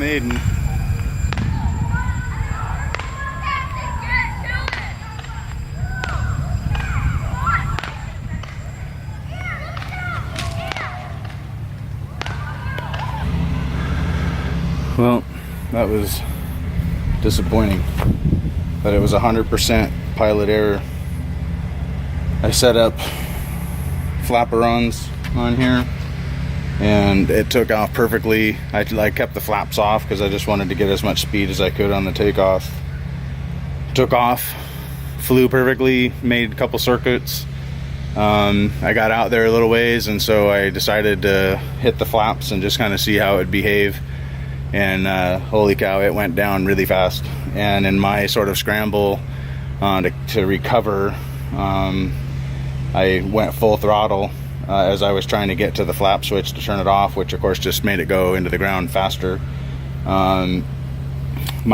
Maiden. Well, that was disappointing, but it was 100% pilot error. I set up flaperons on here and it took off perfectly. I kept the flaps off because I just wanted to get as much speed as I could on the takeoff. Took off, flew perfectly, made a couple circuits. I got out there a little ways, and so I decided to hit the flaps and just kind of see how it would behave. And holy cow, it went down really fast. And in my sort of scramble to recover, I went full throttle as I was trying to get to the flap switch to turn it off, which of course just made it go into the ground faster. My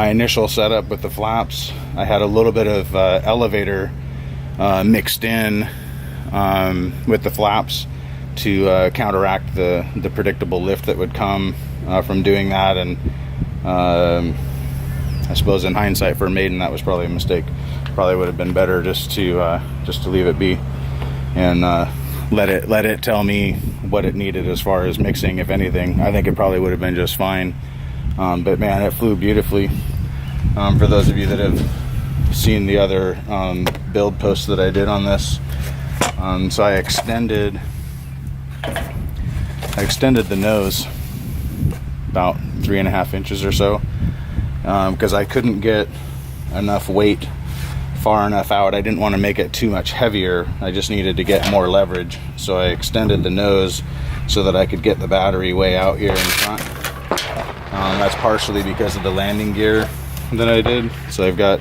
initial setup with the flaps, I had a little bit of elevator mixed in with the flaps to counteract the predictable lift that would come from doing that. And I suppose in hindsight for Maiden, that was probably a mistake. Probably would have been better just to leave it be and let it tell me what it needed as far as mixing, if anything. I think it probably would have been just fine. But man, it flew beautifully. For those of you that have seen the other build posts that I did on this, so I extended the nose about 3.5 inches or so, because I couldn't get enough weight far enough out. I didn't want to make it too much heavier. I just needed to get more leverage, so I extended the nose so that I could get the battery way out here in front. That's partially because of the landing gear that I did. So I've got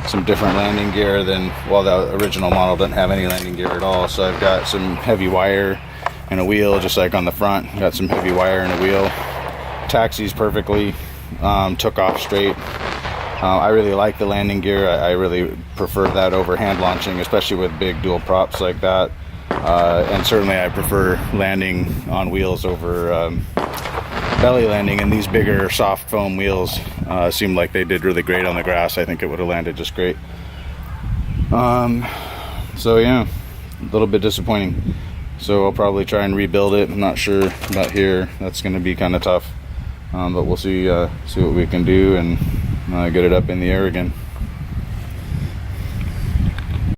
some different landing gear than, well, the original model didn't have any landing gear at all. So I've got some heavy wire and a wheel, just like on the front. Got some heavy wire and a wheel. Taxis perfectly, took off straight. I really like the landing gear. I really prefer that over hand launching, especially with big dual props like that. And certainly I prefer landing on wheels over belly landing, and these bigger soft foam wheels seemed like they did really great on the grass. I think it would have landed just great. So yeah, a little bit disappointing. So I'll probably try and rebuild it. I'm not sure about here. That's going to be kind of tough. But we'll see what we can do and get it up in the air again.